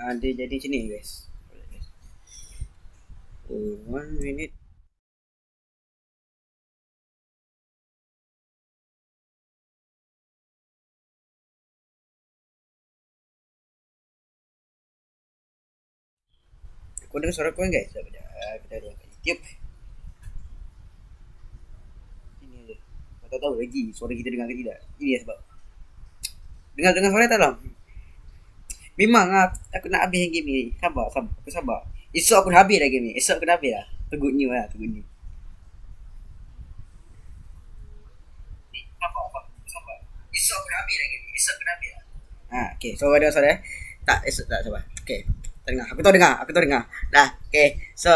Dia jadi macam ni guys. Oh, 1 minute. Kau dengar suara kau kan guys? Sekejap. Kita ada kat YouTube. Ini je. Kau tak tahu lagi suara kita dengar ke tidak. Ini lah sebab. Dengar suara tak lah? Memang lah, aku nak habis game ni. Sabar. Aku sabar. Esok aku dah habis dah game ni. Esok aku dah habis lah. Tu good news lah. Tu good news. Sabar. Esok aku dah habis dah game ni. Esok aku dah habis lah. Okay. So ada suara eh? Tak, esok tak. Sabar. Okay. Tak dengar. Aku tahu dengar. Dah. Okay. So.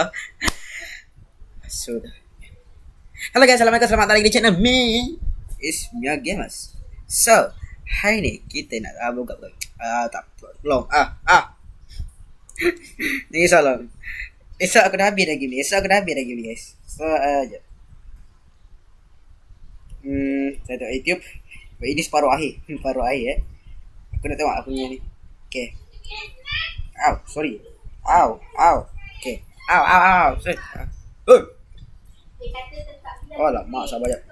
Hello guys. Assalamualaikum. Selamat datang lagi di channel me. It's Mia Gamers. So. Hari ni kita nak buka tak long ni salah. Esok aku dah habis dah game ni guys. So jap. Saya tengok YouTube. Ini separuh akhir aku nak tengok aku punya ni. Okay. Sorry. Okay. Sorry. Alah, mak sabar jap.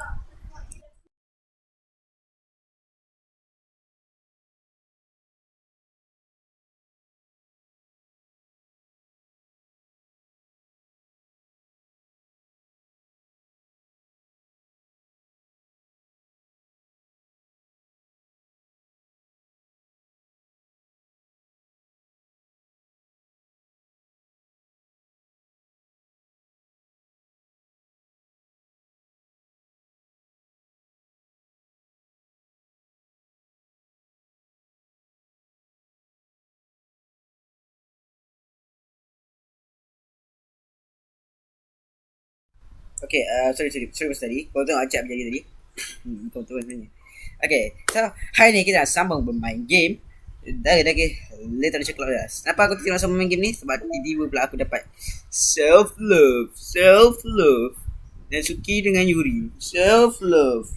Okay, sorry pasal tadi. Kau tengok acap berjadi tadi. Kau turun sebenarnya. Okay, so hari ni kita nak sambung bermain game. Dah later check out dah. Kenapa aku tengok sambung main game ni? Sebab tiba-tiba pula aku dapat self love. Natsuki dengan Yuri. Self love.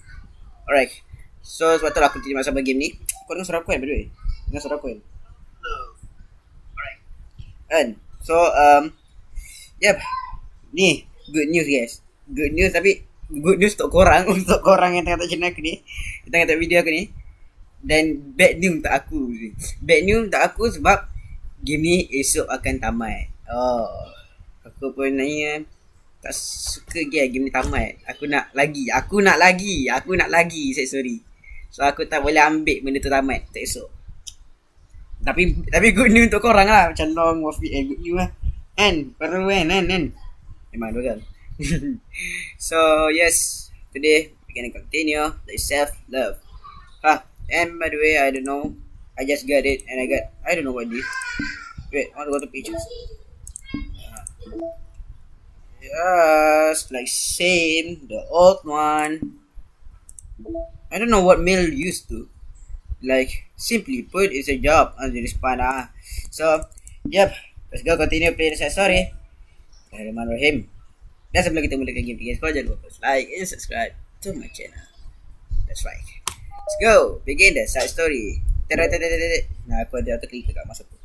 Alright. So sebab tu lah aku tengok sambung game ni. Kau dengar suara aku kan by the way? Dengar suara aku kan? Alright. Kan? So yep. Ni good news guys. Good news tapi good news untuk korang yang tengah tengok channel aku ni, tengah tengok video aku ni. Dan bad news untuk aku. Bad news untuk aku sebab game ni esok akan tamat. Aku pun nanya tak suka game ni tamat. Aku nak lagi set story. So aku tak boleh ambil benda tu tamat tak esok. Tapi good news untuk korang lah. Macam long wafi good news lah. Kan? Perlu kan? Memang dua kan. So yes, today we're gonna continue the self-love. And by the way, I don't know, I just got it and I don't know what this. Wait, I want to go to pictures. Yes, like same, the old one. I don't know what mail used to. Like, simply put, it's a job on the respawn. So, yep, let's go continue playing the story. Bismillahirrahmanirrahim. Dan sebelum kita mulakan game guys, kau jangan lupa like and subscribe to my channel. That's right. Let's go. Begin the side story. Nah, aku ada autoclick kat masa tu.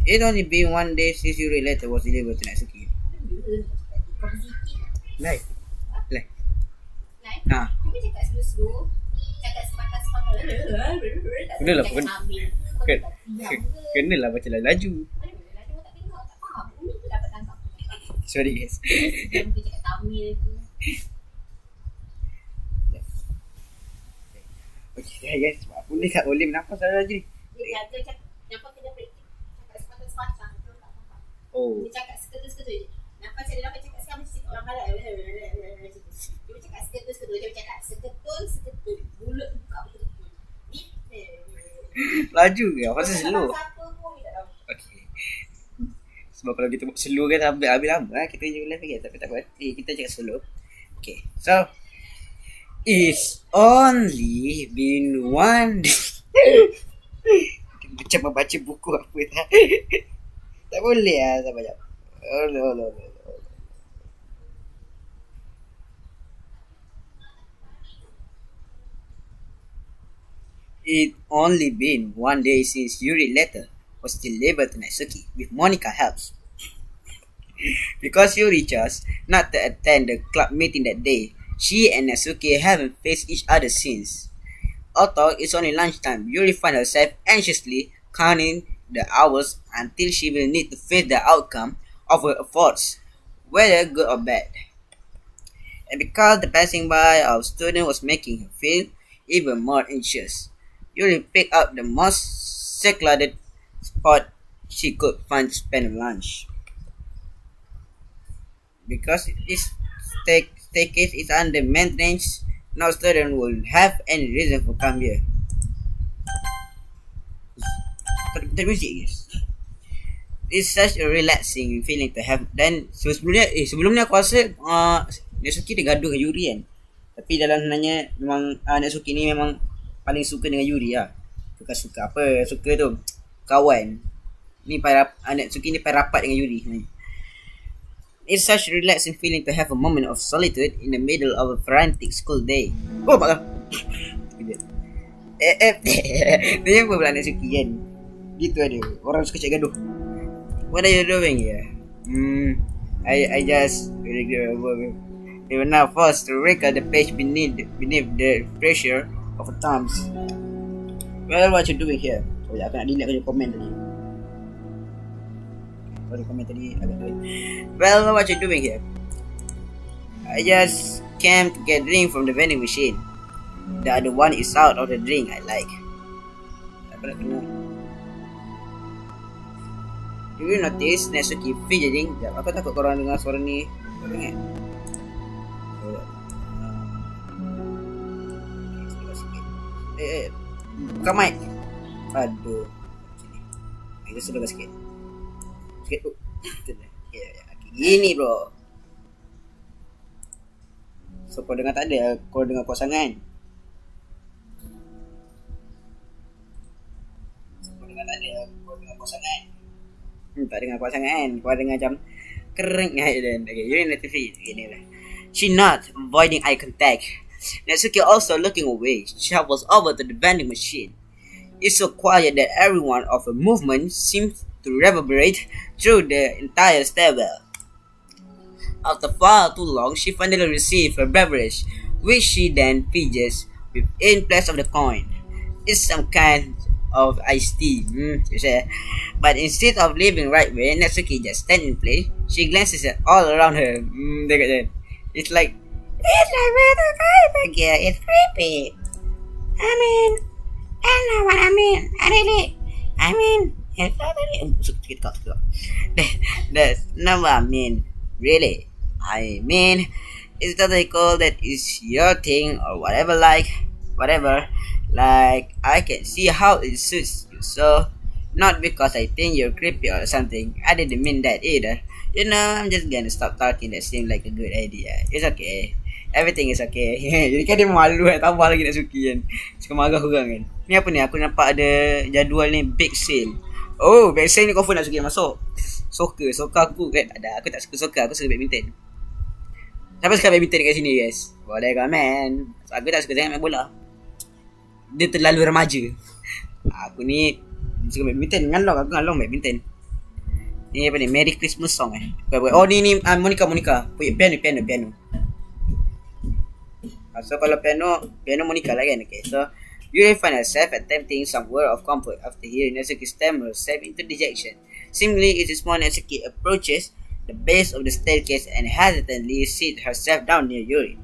It only been 1 day since Yuri letter was delivered to Natsuki. Live. Cuba cakap slow-slow. Cakap sepatah-sepatah. Kenalah Kenalah baca laju. Sorry guys. Dia mungkin cakap Tamil tu. Okay guys, aku ni tak boleh bernafas lagi ni. Dia cakap, nampak kena break. Cakap sepatah-sepatah. Dia tak faham. Dia cakap seketul-seketul je. Nampak dia dapat cakap sekarang macam orang Malay. Dia cakap seketul-seketul. Dia cakap seketul-seketul. Mulut buka betul-betul. Laju ke? Aku rasa slow. Okay. Sebab kalau kita buat slow kan habis lama lah. Kita je live lagi. Tapi tak apa. Kita cakap slow. Okay. So. It's only been 1 day. Macam membaca buku apa tak. Tak boleh lah. Tak banyak. Allah. It only been one day since Yuri letter was delivered to Natsuki with Monica helps. Because Yuri chose not to attend the club meeting that day, she and Natsuki haven't faced each other since. Although it's only lunchtime, Yuri finds herself anxiously counting the hours until she will need to face the outcome of her efforts, whether good or bad. And because the passing by of student was making her feel even more anxious, Yuri picked up the most secluded spot she could find to spend lunch. Because this staircase is under maintenance, no student will have any reason for come here. Termusik guys. It's such a relaxing feeling to have. Dan sebelum ni aku rasa Natsuki dia gaduh dengan Yuri kan. Tapi dalam sebenarnya memang Natsuki ni memang paling suka dengan Yuri lah. Suka apa? Suka tu kawan. Ni Natsuki ni paling rapat dengan Yuri sebenarnya. It's such a relaxing feeling to have a moment of solitude in the middle of a frantic school day. Oh, malah. Dia apa pula Natsuki kan? Gitu ada. Orang suka cek gaduh. What are you doing here? I just you were now forced to wrinkle the page beneath the pressure of thumbs. Well, what you doing here? Oh ya, aku nak delete kau komen tadi. Sorry, komen tadi agak duit. Well, what you doing here? I just came to get drink from the vending machine. The other one is out of the drink I like. Apa nak kena? Do you notice Natsuki fidgeting? Aku takut korang dengar suara ni. Kau dengar? Buka mic. Aduh. Kita sudah sikit. Sikit tu. Gini bro. So kau dengar tak ada? Kau dengar kau sangat. Tak dengar kuat sangat kan. Kau dengar macam kering dan okay, Yuri Natsuki gini lah. She not avoiding eye contact. Natsuki also looking away. She shuffles over to the vending machine. It's so quiet that every one of her movement seems to reverberate through the entire stairwell. After far too long, she finally receives her beverage, which she then fidgets with in place of the coin. It's some kind of iced tea. But instead of leaving right way, Natsuki just stand in place. She glances at all around her. It's like where the guy back here. It's creepy. I know what I mean. It's totally. That's not what I mean. Really. I mean, it's totally cool that it's your thing or whatever. Like, I can see how it suits you, so not because I think you're creepy or something. I didn't mean that either. You know, I'm just gonna stop talking. That seemed like a good idea. It's okay. Everything is okay. Jadi kan dia malu kan, tambah lagi Natsuki kan. Suka marah orang kan. Ni apa ni? Aku nampak ada jadual ni big sale. Oh, big sale ni confirm Natsuki masuk. Soccer aku kan tak ada. Aku tak suka soccer, aku suka badminton. Siapa suka badminton kat sini guys? Boleh kan man. Aku tak suka sangat main bola. Dia terlalu remaja. Aku ni suka badminton. Aku ngalong badminton. Ni apa ni? Merry Christmas song Oh ni Monica. Piano. So kalau piano Monica lah kan. Okay, so Yuri find herself attempting some word of comfort after hearing Natsuki stammer herself into dejection. Seemingly it is when Natsuki approaches the base of the staircase and hesitantly seats herself down near Yuri.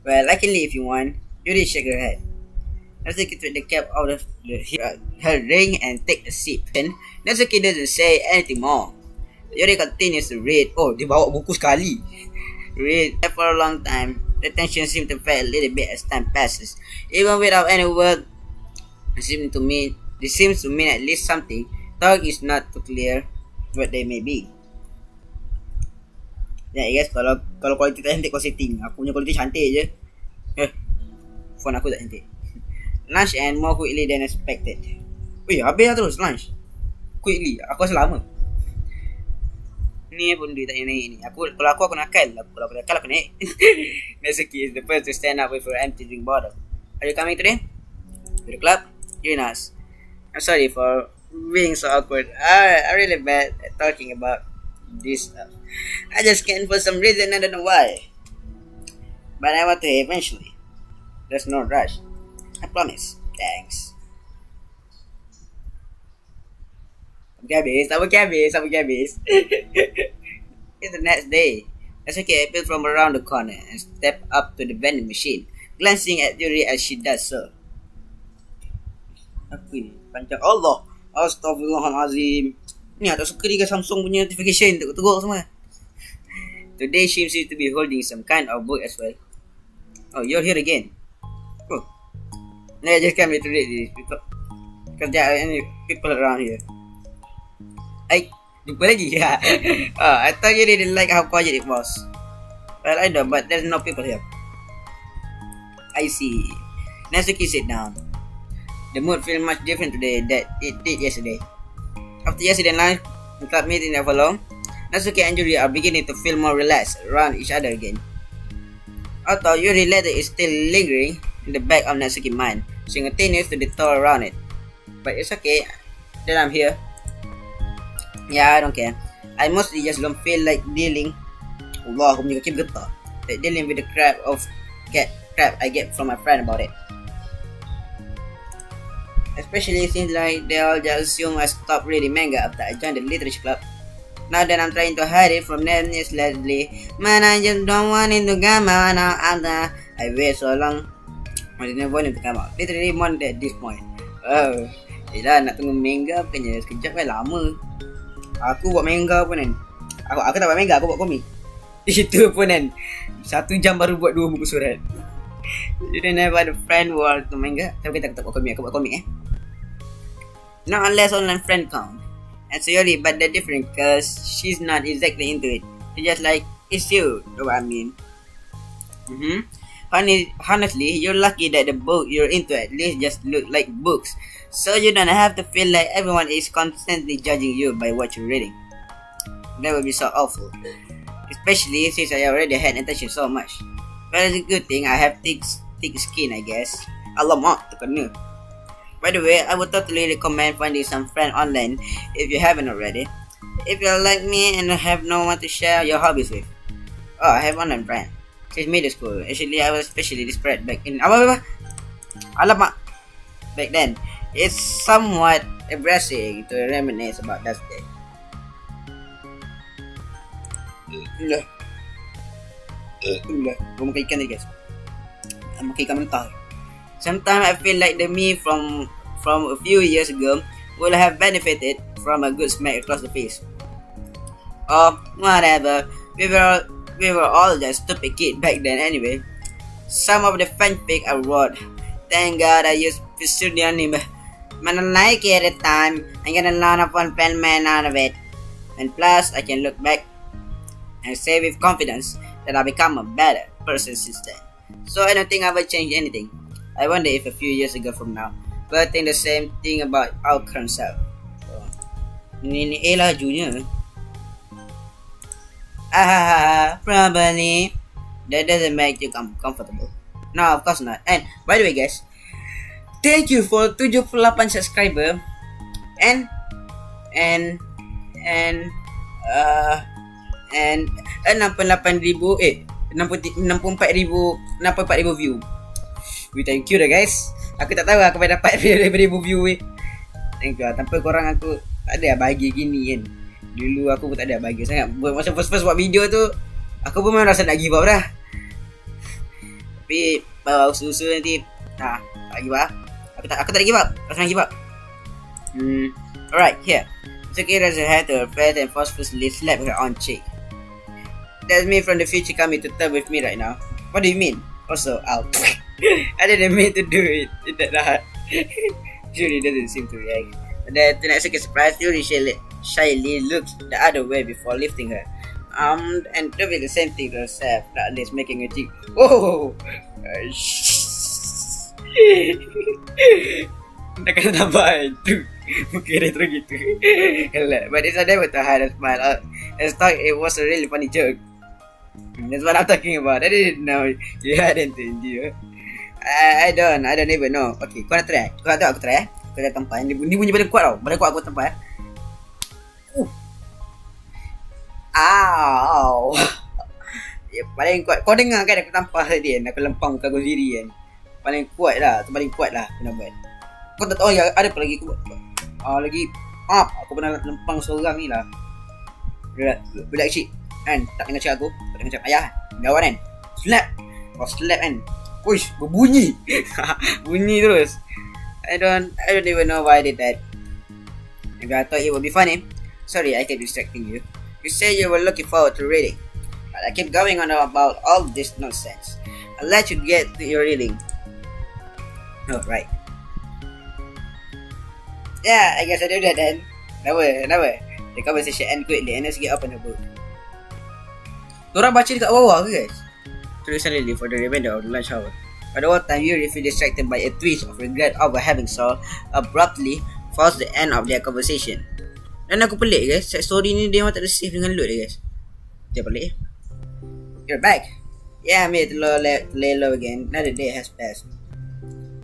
Well, luckily if you want, Yuri shake her head. Natsuki took the cap out of her ring and take a sip. Then Natsuki doesn't say anything more. Yuri continues to read. Oh, dia bawa buku sekali. Read for a long time. The tension seemed to fade a little bit as time passes. Even without any word, it seems to mean at least something. Though it's not too clear what they may be. Ya guys, kalau kualiti tak cantik kau setting. Aku punya kualiti cantik je. Phone aku tak cantik. Lunch and more quickly than expected. Weh, habis lah terus lunch. Quickly, aku rasa lama. Ni pun dia tak naik ni. Kalau aku nakal. Kalau aku naik. Natsuki is the first to stand up with her empty drink bottle. Are you coming today? To the club? You're nice. I'm sorry for being so awkward. I'm really bad at talking about this stuff. I just can't for some reason, I don't know why. But I want to eventually. There's no rush. I promise. Thanks. Sabuk habis. It's the next day. Natsuki appeared from around the corner and stepped up to the vending machine, glancing at Yuri as she does so. Apa ni? Panjang Allah. Astaghfirullahalazim. Ni tak suka ni Samsung punya notification teruk-teruk semua. Today she seems to be holding some kind of book as well. Oh, you're here again. Oh. No, I just can't wait to read this because there are any people around here. Jumpa lagi? I thought you didn't like how quiet it was. Well, I know, but there's no people here. I see. Natsuki sit down. The mood feels much different today than it did yesterday. After yesterday night, the club meeting never long, Natsuki and Yuri are beginning to feel more relaxed around each other again. Although Yuri's letter is still lingering in the back of Natsuki's mind, she continues to detour around it. But it's okay that I'm here. Yeah, I don't care. I mostly just don't feel like dealing. Allah, aku punya kaki bergetar. Like dealing with the crap I get from my friend about it. Especially since like they all just assume I stopped reading manga after I joined the literature club. Now that I'm trying to hide it from them uselessly, man, I just don't want it to come out now after I wait so long. I didn't want it to come out. Literally month at this point. Oh, yelah nak tunggu manga bukannya sekejap kan lama. Aku buat manga pun kan. Aku tak buat manga, aku buat komik. Itu pun kan 1 jam baru buat 2 buku surat. You don't have a friend who are to manga. Tapi kita tak buat komik, aku buat komik Not unless online friend count. And so Yuri, but they're different cause she's not exactly into it. She's just like, it's you, know what I mean. Honestly, you're lucky that the book you're into at least just look like books. So you don't have to feel like everyone is constantly judging you by what you're reading. That would be so awful. Especially since I already had attention so much. But it's a good thing I have thick skin, I guess. Alamak, terkena. By the way, I would totally recommend finding some friend online if you haven't already. If you're like me and have no one to share your hobbies with. Oh, I have online friend. Since middle school. Actually, I was especially desperate back in... Alamak! Back then. It's somewhat embarrassing to reminisce about that day. Gua makan ikan tadi guys. Makan ikan mentah. Sometimes I feel like the me from a few years ago would have benefited from a good smack across the face. Oh, whatever. We were all just stupid kids back then anyway. Some of the fanfic I wrote, thank God I used pseudonym. Man, I like it at the time. I get a lot of fun pen man out of it. And plus, I can look back and say with confidence that I become a better person since then. So I don't think I will change anything. I wonder if a few years ago from now, we'll think the same thing about our current self. Ini A lah junior. Probably. That doesn't make you comfortable. No, of course not. And by the way guys, thank you for 78 subscriber and 64,000 view. We thank you dah guys. Aku tak tahu aku dapat ribu view Thank you. Tanpa korang aku tak ada bahagia gini kan. Dulu aku pun tak ada bahagia sangat. Masa first buat video tu, aku pun memang rasa nak give up dah. Tapi usul-usul nanti tak give up. Aku tak give up. Rasa nak give up. Alright, here. Natsuki raised her hand to her face and forcefully slapped her on cheek. That's me from the future coming to term with me right now. What do you mean? Also, ow. I didn't mean to do it. It that hard. Yuri doesn't seem to react. But then, to Natsuki's surprise, Yuri shyly looked the other way before lifting her. And doing the same thing to herself, at least making a cheek. Whoa! Nak kena tambahin tu. Mungkin retro gitu. But it's never to hide a smile. I thought it was a really funny joke. That's what I'm talking about. I didn't know you had it in you. I don't even know. Okay, kau nak try? Kau nak tahu aku try Kau dah tampal. Ni bunyi badan kuat tau. Badan kuat aku tampal. Ow. Ya, paling kuat. Kau dengar kan aku tampal tadi kan? Aku lempang muka aku sendiri kan? Paling kuat lah. Tu paling kuat lah aku nak buat. Kau tak tahu ada apa lagi aku buat? Lagi aku pernah lempang seorang ni lah. Budak kecil kan? Tak dengar cakap aku. Tak dengar cakap ayah kawan kan? Slap kan? Uish, berbunyi. Bunyi terus. I don't even know why I did that. Maybe I thought it would be funny. Sorry, I kept distracting you. You said you were looking forward to reading, but I keep going on about all this nonsense. I'll let you get to your reading. Oh, right. Yeah, I guess I do that then. Kenapa? The conversation end quickly and let's get up on the book. Korang baca dekat bawah ke guys? Tulisan Lily for the remainder of the lunch hour. But all time Yuri feel distracted by a twist of regret over having so abruptly forced the end of their conversation. Dan aku pelik guys, set story ni dia orang tak ada save dengan load dia guys. Dia pelik. You're back. Yeah, I made it lay low again. Another day has passed.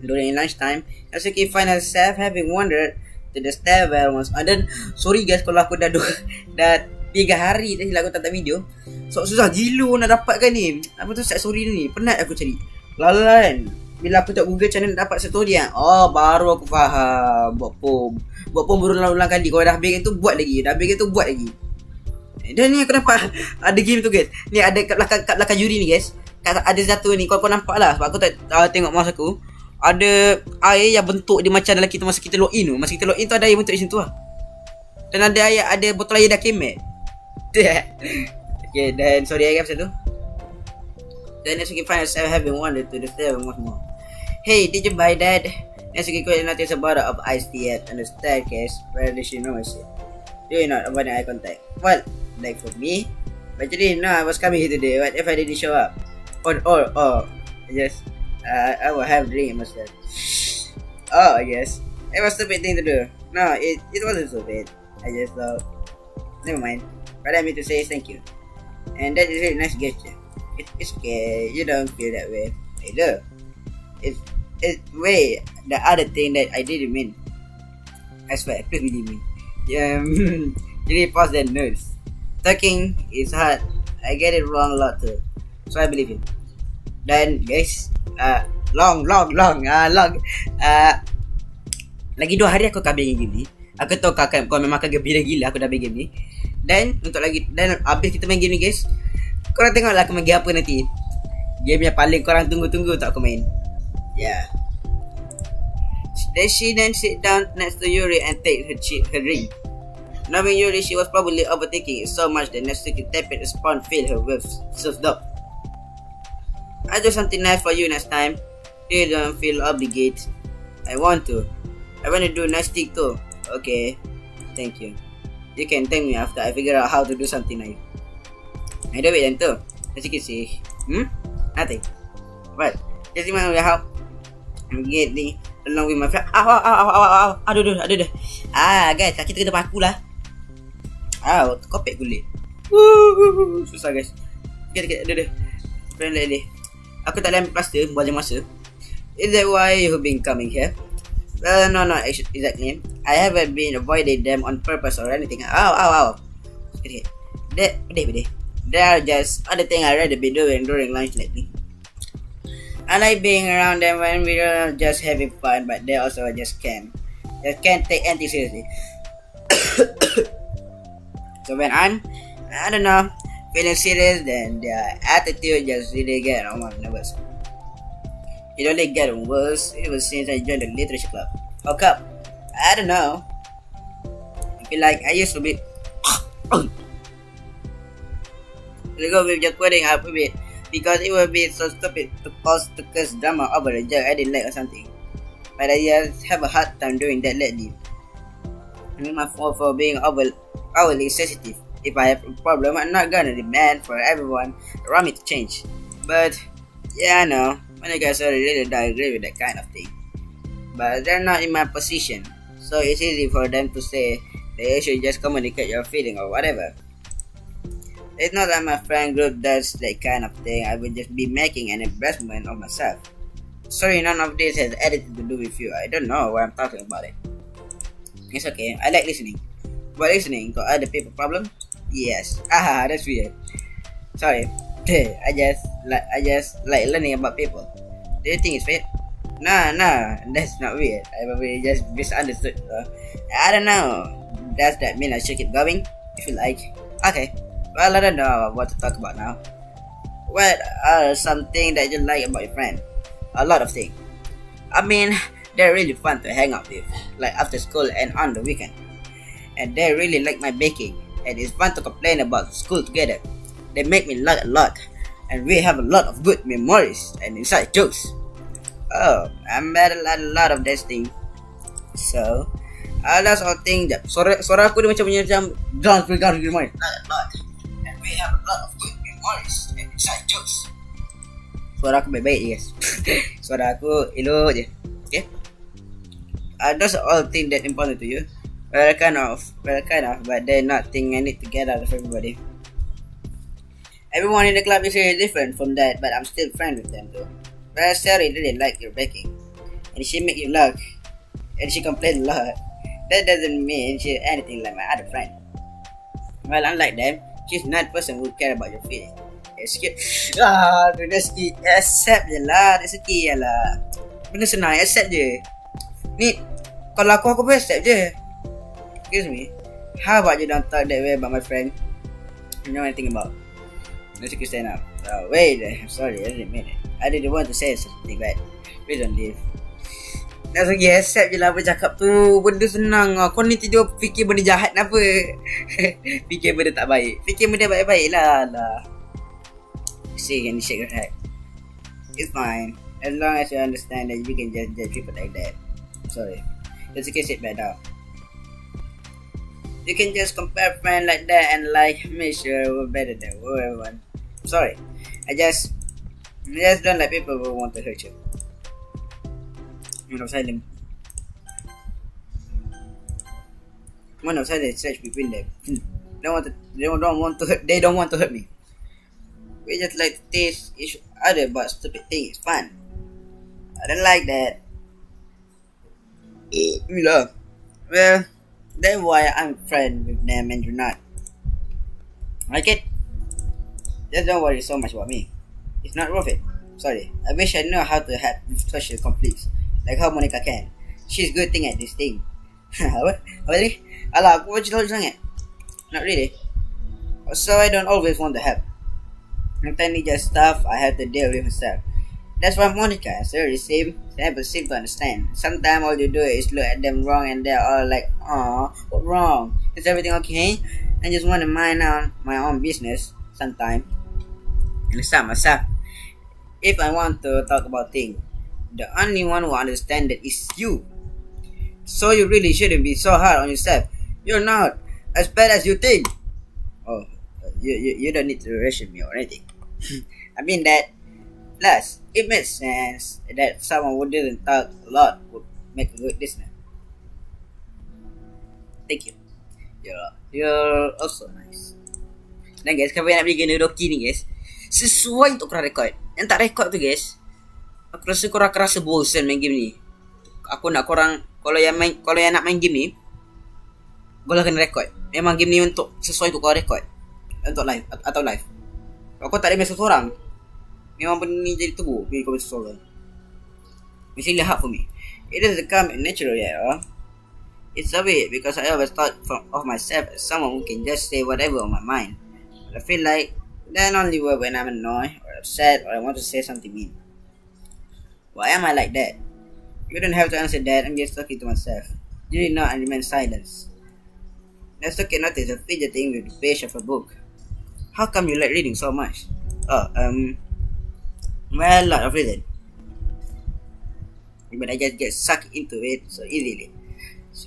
During lunchtime, Natsuki find herself having wandered to the stairwell once. Dan sorry guys kalau aku dah 3 hari dah aku tak video. So susah gila nak dapatkan ni. Apa tu set story ni? Penat aku cari. Lala kan. Bila aku tak Google channel nak dapat set story kan. Baru aku faham. Buat pom berulang-ulang kali. Kalau dah habis tu buat lagi. Dan ni aku nampak ada game tu guys. Ni ada kat belakang Yuri ni guys. Ada satu ni kau nampak lah. Sebab aku tak tengok mouse aku. Ada air yang bentuk dia macam dalam masa kita login tu. Masa kita login tu ada air bentuk macam tu lah. Dan ada botol air dah kemet. Okay, dan sorry I pasal tu. Then Natsuki find herself having wandered to the stairwell once more. Hey, did you buy that? Natsuki quickly noticed a bottle of iced tea on the staircase where she noticed it. Do you not avoid eye contact? Well, like for me, but you didn't know I was coming here today. What if I didn't show up? Yes, I will have a drink myself. Yes, it was a stupid thing to do. No, it wasn't stupid. I just thought, never mind. What I mean to say is thank you. And that is a really nice gesture. It's okay, you don't feel that way. I do. It's the other thing that I didn't mean. I swear, please believe me. Really pause that nerves. Talking is hard. I get it wrong a lot too. So I believe you. Dan guys, long. Lagi 2 hari aku akan habis game ni. Aku tahu kau memang akan gembira gila aku dah habis game ni. Dan habis kita main game ni guys. Korang tengoklah aku main game apa nanti. Game yang paling korang tunggu-tunggu tak aku main. Yeah. She then sit down next to Yuri and take her drink. Knowing Yuri, she was probably overthinking it so much that Natsuki tapped the spoon filled her with self-doubt. I'll do something nice for you next time. You don't feel obligated. I want to do nice thing too. Okay. Thank you. You can thank me after I figure out how to do something nice. I do it then too. Natsuki say, nothing. What? Just remember how I'm getting along with my friend. Aduh. Guys, kita kena paku lah. Kopek kulit. Susah guys. Aduh. Friend lady. Aku tak boleh ambil plaster, buat masa. Is that why you've been coming here? Well, no, exactly. I haven't been avoiding them on purpose or anything. Okay. Pedih. There are just other things I'd rather be doing during lunch lately. I like being around them when we're just having fun, but they also just can't take anything seriously. So when I don't know, feeling serious, then their attitude just really get on my nervous. It only get worse ever since I joined the literature club. How come? I don't know. I feel like I used to be. Let's go with just quitting up a bit because it would be so stupid to pause to curse drama over a joke I didn't like or something. But I just have a hard time doing that lately. It's my fault for being overly sensitive. If I have a problem, I'm not gonna demand for everyone around me to change. But yeah, I know when I guys really don't agree with that kind of thing. But they're not in my position, so it's easy for them to say they should just communicate your feeling or whatever. It's not that my friend group does that kind of thing. I would just be making an investment of myself. Sorry, none of this has anything to do with you. I don't know why I'm talking about it. It's okay. I like listening. But listening to other people problem? Yes. Ah, that's weird. Sorry. I just like learning about people. Do you think it's weird? Nah, that's not weird. I probably just misunderstood. I don't know. Does that mean I should keep going? If you like. Okay. Well, I don't know what to talk about now. What are something that you like about your friend? A lot of things. I mean, they're really fun to hang out with, like after school and on the weekend. And they really like my baking, and it's fun to complain about school together. They make me laugh a lot, and we have a lot of good memories and inside jokes. Oh, I met a lot of these things. So, that's all thing that suara aku dia macam down, like a lot, and we have a lot of good memories and inside jokes. Suara aku baik-baik je guys. Suara aku elok je. Okay. Those are all things that important to you. Well, kind of, but they're not thing I need to get out of everybody. Everyone in the club is really different from that, but I'm still friends with them too. Well, Sari really like your baking, and she make you laugh, and she complain a lot. That doesn't mean she's anything like my other friend. Well, unlike them, she's not a person who care about your feelings. Rezeki, accept je lah, rezeki je lah. Benda senang, accept je. Ni, kalau aku pun accept je. Excuse me, how about you don't talk that way about my friend? You know anything about? Natsuki stand up. Wait, I'm sorry, I didn't mean it. I didn't want to say something bad. Please don't leave. Natsuki, accept je lah apa cakap tu. Benda senang lah. Kau ni tidur fikir benda jahat kenapa? Fikir benda tak baik. Fikir benda baik-baik lah. See, and shake your head. It's fine. As long as you understand that you can just judge people like that. Sorry. Natsuki sit back down. You can just compare friends like that and like make sure we're better than everyone. Sorry. I just don't like people who want to hurt you. Silent. Stretch between them. They don't want to hurt me. We just like to tease each other about stupid things. It's fun. I don't like that. Well, that's why I'm friend with them and you're not. Like it? Just don't worry so much about me. It's not worth it. Sorry. I wish I knew how to have social conflicts. Like how Monica can. She's good thing at this thing. What? Really? Alah, aku macam tahu sangat. Not really. So I don't always want to help. Sometimes it's just stuff I have to deal with myself. That's why Monica is really never seem to understand. Sometimes all you do is look at them wrong and they're all like, "Aw, what wrong? Is everything okay?" I just want to mind my own business sometimes. And stop myself. If I want to talk about things, the only one who understands that is you. So you really shouldn't be so hard on yourself. You're not as bad as you think. Oh, you don't need to ration me or anything. I mean that. Plus, it makes sense that someone who didn't talk a lot would make a good listener. Thank you. You're also nice. Dan guys, kalau nak beli gena doki ni guys, sesuai untuk korang record. Yang tak record tu guys, aku rasa korang akan rasa bosan main game ni. Aku nak korang, kalau yang nak main game ni, korang kena record. Memang game ni untuk sesuai untuk korang record. Untuk live atau live. Kalau kau tak ada mesej seorang, memang benda ni jadi teruk bila kau mesej seorang. It's really hard for me. It doesn't come natural yet. It's a bit because I always thought of myself as someone who can just say whatever on my mind. But I feel like that only works when I'm annoyed or upset or I want to say something mean. Why am I like that? You don't have to answer that. I'm just talking to myself. You did not remain silence. Let's look at notice of fidgeting with the page of a book. How come you like reading so much? Well, a lot of reading. But I just get sucked into it so easily.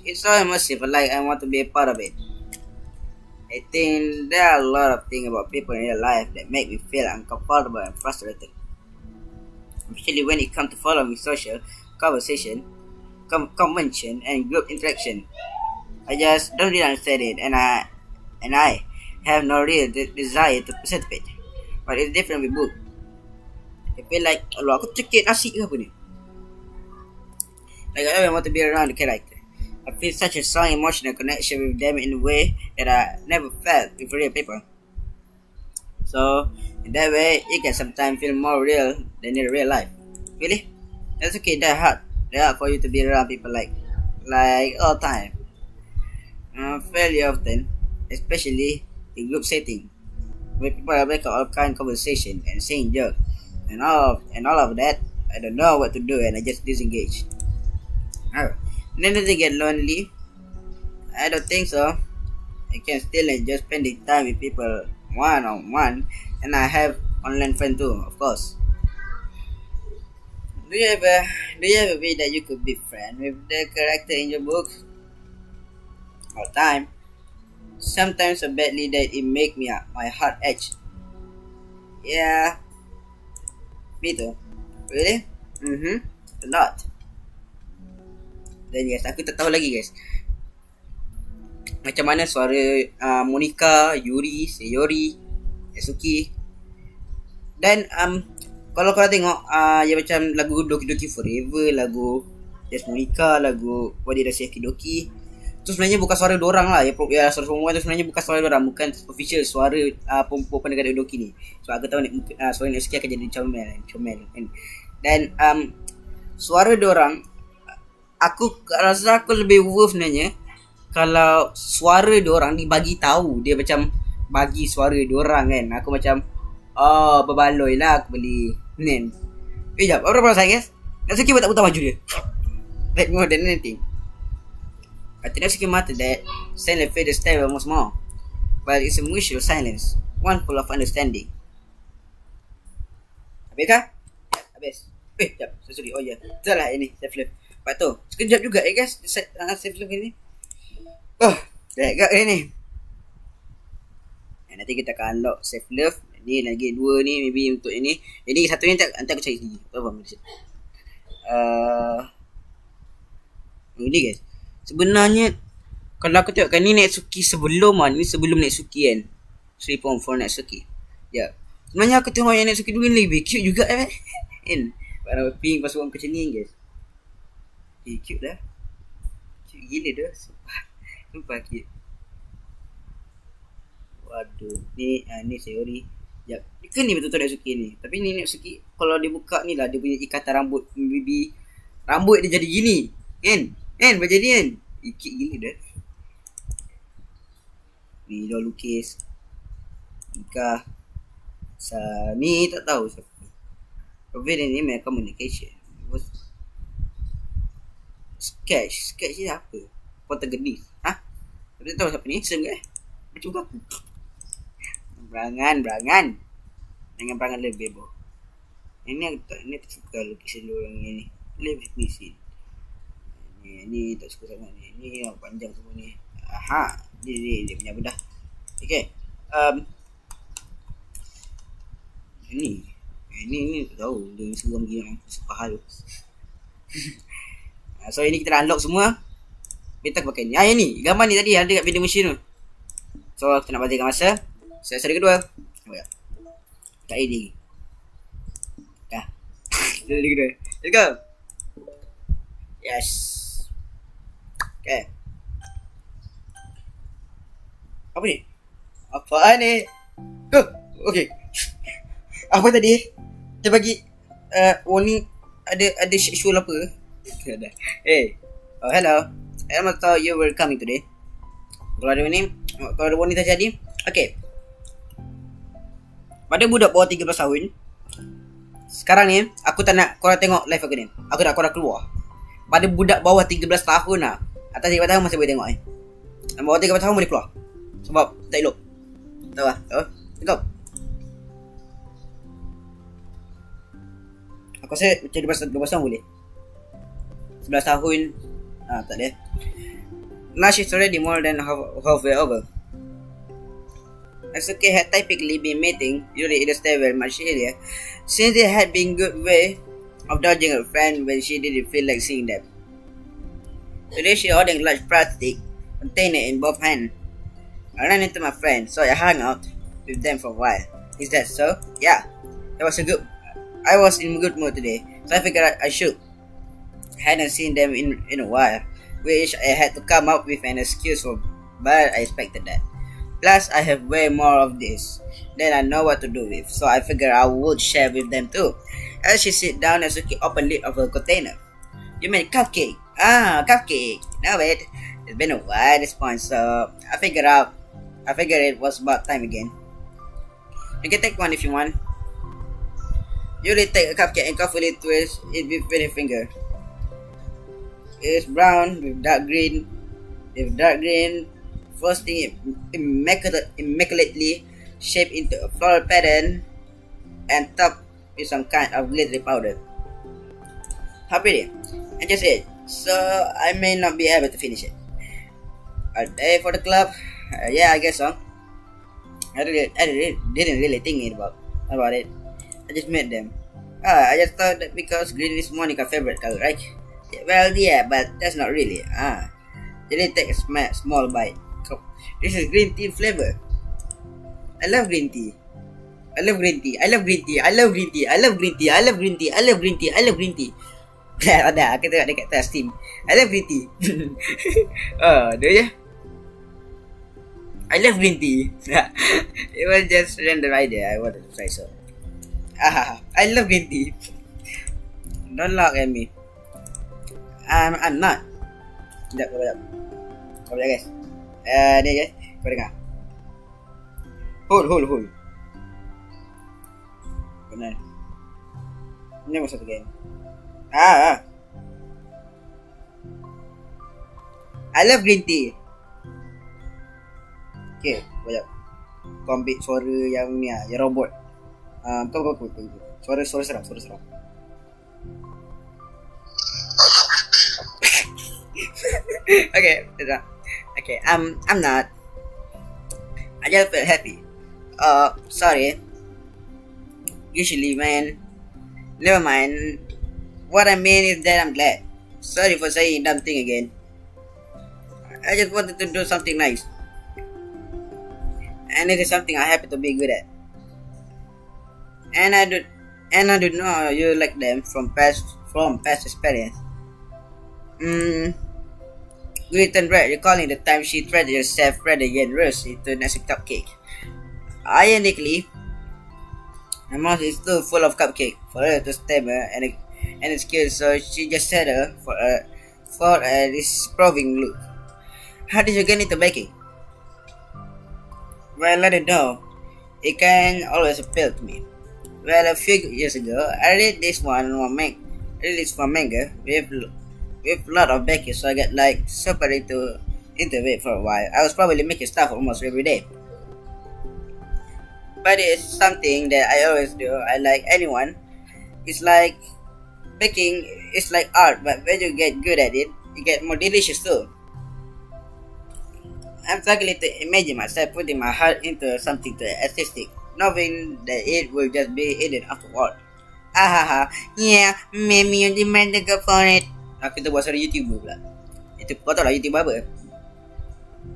It's so immersive, like I want to be a part of it. I think there are a lot of things about people in real life that make me feel uncomfortable and frustrated. Especially when it comes to following social conversation, convention, and group interaction. I just don't really understand it, and I have no real desire to participate. But it's different with book. I feel like, Allah, aku cekik nasi ke apa ni? Like I don't want to be around the character. I feel such a strong emotional connection with them in a way that I never felt with real people. So in that way, it can sometimes feel more real than in real life. Really? That's okay. That hard for you to be around people like all time. Fairly often, especially in group setting, where people are making all kind of conversation and saying jokes, and all of that. I don't know what to do, and I just disengage. Oh. Then does it get lonely? I don't think so. I can still enjoy spending time with people one on one, and I have online friends too, of course. Do you ever do you ever wish that you could be friends with the character in your book? All time. Sometimes so badly that it make my heart itch. Yeah, me too. Really? Mm-hmm. A lot. Dan yes, aku tak tahu lagi guys. Macam mana suara Monica, Yuri, Yuri, Natsuki. Dan kalau korang tengok yang macam lagu Doki Doki Forever, lagu Yes Monica, lagu What Did I Say Doki, tu sebenarnya bukan suara dorang lah. Ya, suara perempuan tu sebenarnya bukan suara dorang, bukan official suara perempuan negara Doki ni. So aku tahu suara Natsuki akan jadi comel. Dan suara dorang, aku rasa aku lebih worth sebenarnya kalau suara diorang dibagi tahu. Dia macam bagi suara diorang kan. Aku macam berbaloi lah aku beli ni. Jap, apa perasaan guys? Natsuki pun tak putar baju dia. Like more than anything, I think Natsuki matter that silent fade stare almost more. But it's a mutual silence, one full of understanding. Habis kah? Habis. Jap, sorry. Oh ya, salah ini self-love. Lepas tu, sekejap juga guys self-love ni. Agak ni. Nanti kita akan unlock self love. Ni lagi dua ni maybe untuk ini. Jadi satu ni nanti aku cari sendiri. Apa ini guys. Sebenarnya kalau aku tengokkan ni Natsuki sebelum ni sebelum Natsuki kan. 3.4 Natsuki. Ya. Sebenarnya aku tengok yang Natsuki dulu ni lebih cute juga kan. Warna pink pasal orang macam ni guys. Cute lah. Cute gila dah. Sumpah cute. Waduh, ni Yuri. Jap. Kan ni betul-betul Natsuki ni. Tapi ni Natsuki kalau dia buka ni lah dia punya ikatan rambut baby. Rambut dia jadi gini. Kan? Macam ni kan? Cute gila dah. Ni dah lukis. Nikah. Ni tak tahu siapa. Provide an email communication. Sketch ni apa? Protagonist. Aku tahu siapa ni? Sem ke? Macam aku. Berangan. Dengan berangan lebih boh. Ini tak suka lukisan orang ni. Lebih misi. Ni tak suka sangat ni. Ni yang panjang semua ni. Dia punya bedah. Okay. Ini tak tahu. Dia seram gila. Sepahal. So ini kita dah unlock semua. Kita pakai ni. Yang ni. Gambar ni tadi ada kat video machine tu. So kita nak balikkan masa. Sesi kedua. Tak edit. Dah. Sesi kedua. Let's go. Yes. Okay. Apa ni? Apa ni? Okay. Apa tadi? Dia bagi warning ada sexual apa? Ada. Hey. Oh hello. I thought you were coming today. Kalau ada warning terjadi. Okay. Pada budak bawah 13 tahun. Sekarang ni aku tak nak korang tengok live aku ni. Aku nak korang keluar. Pada budak bawah 13 tahun lah. Atas 13 tahun masih boleh tengok bawah 13 tahun boleh keluar. Sebab tak elok. Tahu lah. Tengok. Aku rasa macam 12 tahun boleh. 11 tahun tak boleh. Now she's already more than halfway over. Natsuki had typically been meeting Yuri in the stairwell much earlier, since they had been good way of dodging her friend when she didn't feel like seeing them. Today she holding a large plastic container in both hands. I ran into my friend, so I hung out with them for a while. Is that so? Yeah. I was in good mood today, so I figured I should. Hadn't seen them in a while, which I had to come up with an excuse for, but I expected that. Plus, I have way more of this than I know what to do with, so I figured I would share with them too. As she sit down, Natsuki opened lid of her container. You mean cupcake? Ah, cupcake. No wait, it's been a while at this point, so I figured it was about time again. You can take one if you want. Yuri take a cupcake and carefully twist it with her finger. It's brown with dark green frosting immaculately shaped into a floral pattern and topped with some kind of glittery powder. How pretty. I just ate, so I may not be able to finish it. A day for the club? Yeah, I guess so. I didn't really think about it. I just met them. I just thought that because green is Monica's favorite color, right? Yeah, well, yeah, but that's not really. Just take a small bite. This is green tea flavor. I love green tea. I love green tea. I love green tea. I love green tea. I love green tea. I love green tea. I love green tea. I love green tea. Ada, kita tengok dekat atas Steam. I love green tea. Ada je. I love green tea. It was just random idea. I wanted to try so. I love green tea. Don't look at me. I'm not. Sekejap guys. Ni guys, kau dengar. Hold. Benar. Ini masuk again. I love green tea. Okay, sekejap. Kau ambil suara yang ni lah, yang robot. Kau. Suara seram. Okay, I'm not. I just felt happy. Sorry. Usually, man. Never mind. What I mean is that I'm glad. Sorry for saying dumb thing again. I just wanted to do something nice. And it is something I happen to be good at. And I do know you like them from past experience. Gluten bread, recalling the time she treated herself rather generous into Natsuki cupcake. Ironically, my mouth is still full of cupcake for her to stammer and excuse, so she just settled for a disapproving look. How did you get into baking? Well, I don't know. It can always appeal to me. Well, a few years ago, I read this one manga with a lot of baking, so I got like super into it for a while. I was probably making stuff almost every day. But it's something that I always do. I like anyone. It's like baking is like art, but when you get good at it, you get more delicious too. I'm struggling to imagine myself putting my heart into something too artistic, knowing that it will just be eaten afterward. Yeah, maybe you demand to go for it. Aku tu buat suara YouTuber pula. Itu kau tahu lah YouTube apa?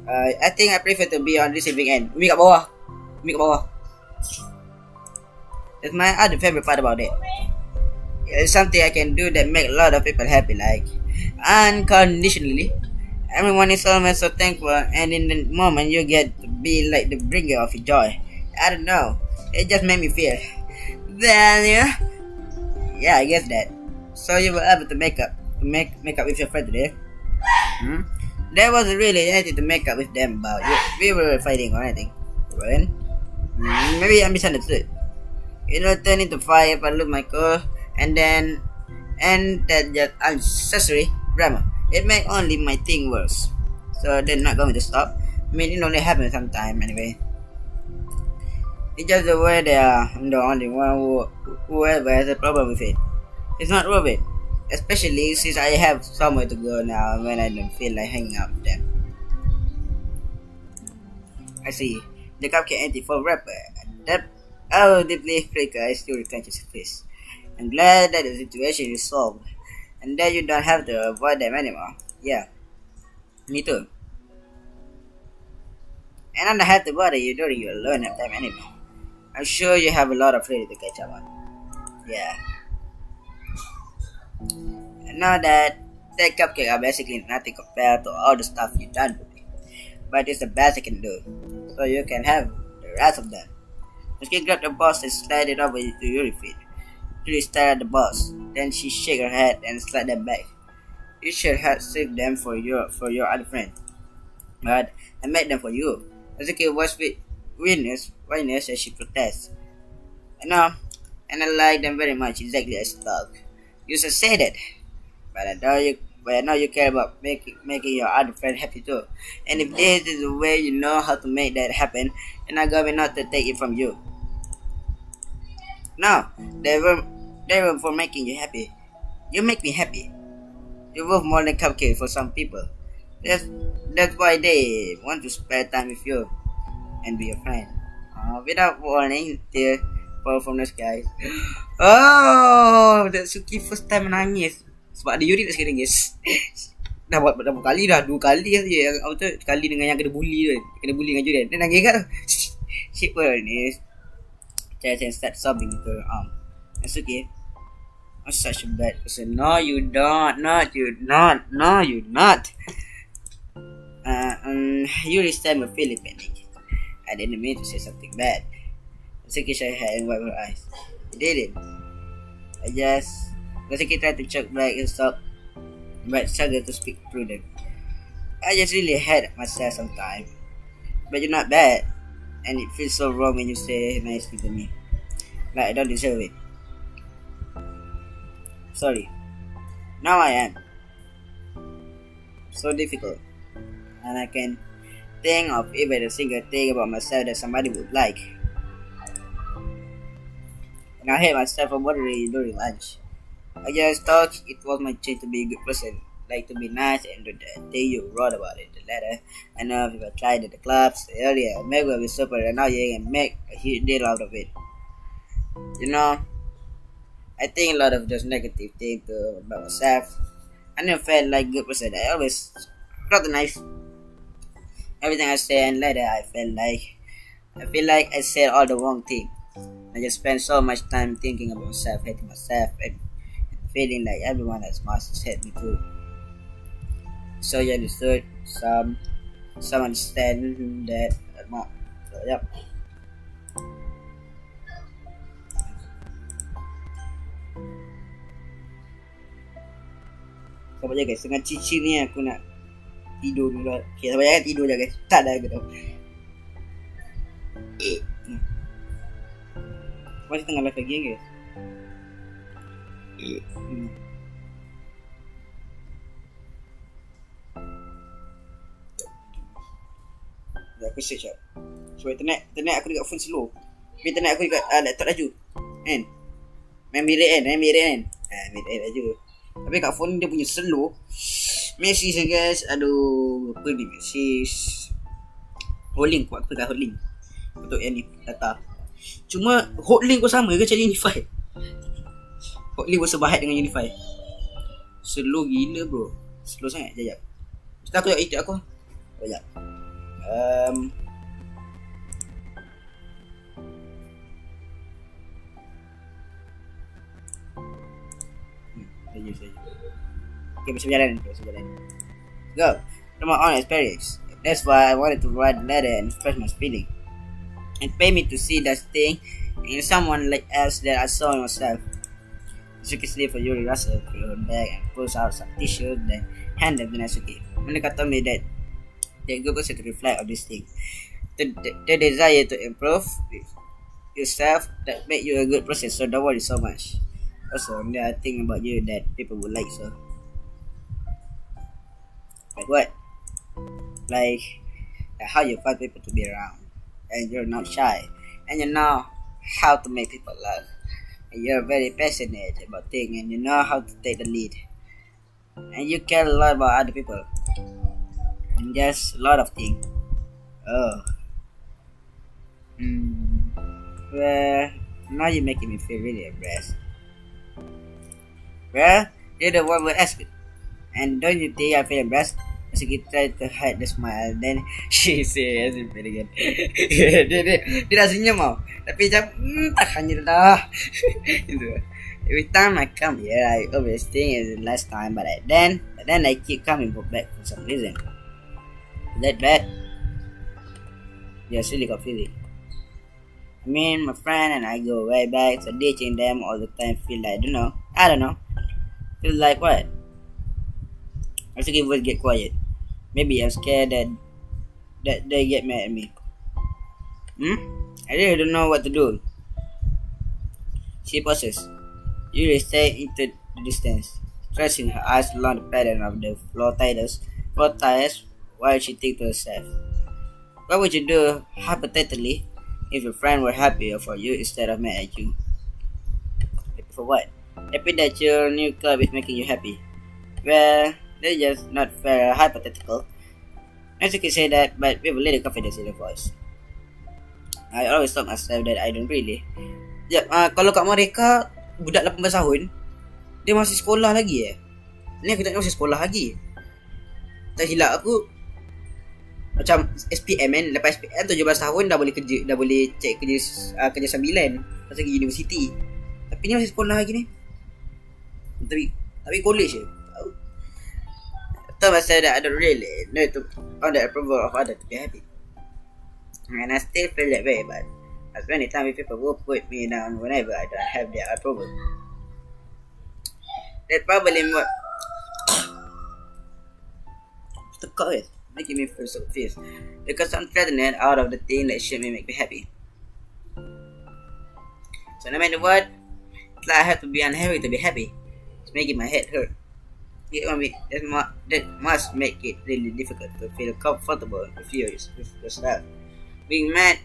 I think I prefer to be on receiving end. Umi kat bawah. That's my other favorite part about it. It's something I can do that make a lot of people happy, like unconditionally. Everyone is always so thankful, and in the moment you get to be like the bringer of joy. I don't know. It just made me feel. Then yeah, I guess that. So you were able to make up with your friend today? There wasn't really anything to make up with them about. We were fighting or anything. Well, maybe I misunderstood. It will turn into fire if I lose my cool, and that just unnecessary drama. It made only my thing worse. So they're not going to stop. I mean, it only happens sometime anyway. It's just the way they are. I'm the only one who ever has a problem with it. It's not worth it. Especially since I have somewhere to go now when I don't feel like hanging out with them. I see. The cupcake anti-fall wrapper. That deeply flicker, I still clenches his face. I'm glad that the situation is solved. And that you don't have to avoid them anymore. Yeah. Me too. And I don't have to bother you during your alone time anymore. I'm sure you have a lot of ready to catch up on. Yeah. I know that cupcake are basically nothing compared to all the stuff you've done with me, but it's the best I can do, so you can have the rest of them. Natsuki grabbed the box and slid it over to Yuri's feet. Yuri stared at the box, then she shook her head and slid them back. You should have saved them for your other friend, but I made them for you. Natsuki was with witness as she protests. I know, and I like them very much, exactly as you talk. You succeeded, but I know you care about making your other friend happy too. And if this is the way you know how to make that happen, then I'm going not to take it from you. No, they were for making you happy. You make me happy. You're worth more than cupcake for some people. That's that's why they want to spend time with you and be your friend. Without warning, tears fall from the sky. Oh, Natsuki first time menangis. Sebab ada Yuri tak sekali nangis. dah buat berapa kali dah, 2 kali je yang apa tu, sekali dengan yang kena bully tu. Kena bully dengan Yuri. Dia nangis kat tu. Shit pun ni. Saya start sobbing to her arm. Natsuki, I'm such a bad person. No, you don't. No, you not. No, you not. Yuri stammered, feeling panic. I didn't mean to say something bad. Natsuki shook her head and wiped her eyes. I didn't. Natsuki tried to choke back and stop, but struggled to speak through them. I just really hate myself sometimes. But you're not bad. And it feels so wrong when you say nice things to me. Like I don't deserve it. Sorry. Now I am. So difficult. And I can think of even a single thing about myself that somebody would like. And I hate myself for bothering during lunch. I just thought it was my chance to be a good person. Like to be nice and do the thing you wrote about in the letter. I know if I tried at the clubs earlier, maybe I'll be super annoying and make a huge deal out of it. You know, I think a lot of those negative things about myself. I never felt like a good person. I always felt nice. Everything I say and later I feel like I said all the wrong thing. I just spent so much time thinking about myself, hating myself, and feeling like everyone else must hate me too. So you understood, some understand that not. So yep. Sabar je guys, tengah cici ni aku nak tidur dulu. Okay, sabar jangan tidur je guys. Tak ada aku tahu. Masih tengah live lagi guys. Aku search lah. So internet aku dekat phone slow. Tapi internet aku dekat laptop laju. Kan? Main mirip kan? Mirip laju. Tapi kat phone dia punya slow. Message lah guys. Aduh, apa ni message? Hotlink aku pegang hotlink untuk yang ni data. Cuma hotlink pun sama ke macam Unify? Hotlink pun sebahat dengan Unify. Slow gila bro. Slow sangat. Sekejap. Mesti aku tengok aku. Sekejap. Okay, bisa berjalan. Go. From my own experience. That's why I wanted to write a letter and express my feeling. It paid me to see that thing in someone like else that I saw in myself. Natsuki sleep for Yuri Russell through her bag and pulls out some tissues, then handed them to Natsuki. Monica told me that the good person to reflect on this thing. The desire to improve yourself that make you a good person, so don't worry so much. Also, there are things about you that people would like, so. Like what? Like how you find people to be around. And you're not shy. And you know how to make people laugh. And you're very passionate about things and you know how to take the lead. And you care a lot about other people. And just a lot of things. Oh. Well, now you're making me feel really embarrassed. Well, you're the one who asked it. And don't you think I feel embarrassed? Natsuki tried to hide the smile. Then she said it again. dia dah senyum tau. Tapi macam tahan je dah. Gitu. Every time I come here, I always think it's the last time, but then I keep coming back for some reason. That bad? Yeah, it's really confusing. I mean, my friend and I go way back, so ditching them all the time feel like, I don't know. Feel like what? I think it would get quiet. Maybe I'm scared that they get mad at me. I really don't know what to do. She pauses. Yuri stares into the distance, stretching her eyes along the pattern of the floor tires while she thinks to herself. What would you do, hypothetically, if your friend were happy for you instead of mad at you? Happy for what? Happy that your new club is making you happy. Well, that's just not fair or hypothetical. Natsuki say that, but with a little confidence in her voice. I always told myself that I don't really. Kalau kat mereka, budak 18 tahun, dia masih sekolah lagi Ni aku tengok masih sekolah lagi. Tak silap aku, macam SPM kan, lepas SPM 17 tahun dah boleh kerja, dah boleh cek kerja sambilan lepas pergi universiti. Tapi ni masih sekolah lagi ni. Tapi college je. I told myself that I don't really need to on the approval of others to be happy. And I still feel that way, but I spend time with people who put me down whenever I don't have their approval. That probably what the call is making me feel so fierce because I'm threatened out of the thing that should make me happy. So no matter what, it's like I have to be unhappy to be happy. It's making my head hurt. That must make it really difficult to feel comfortable with yourself. Being mad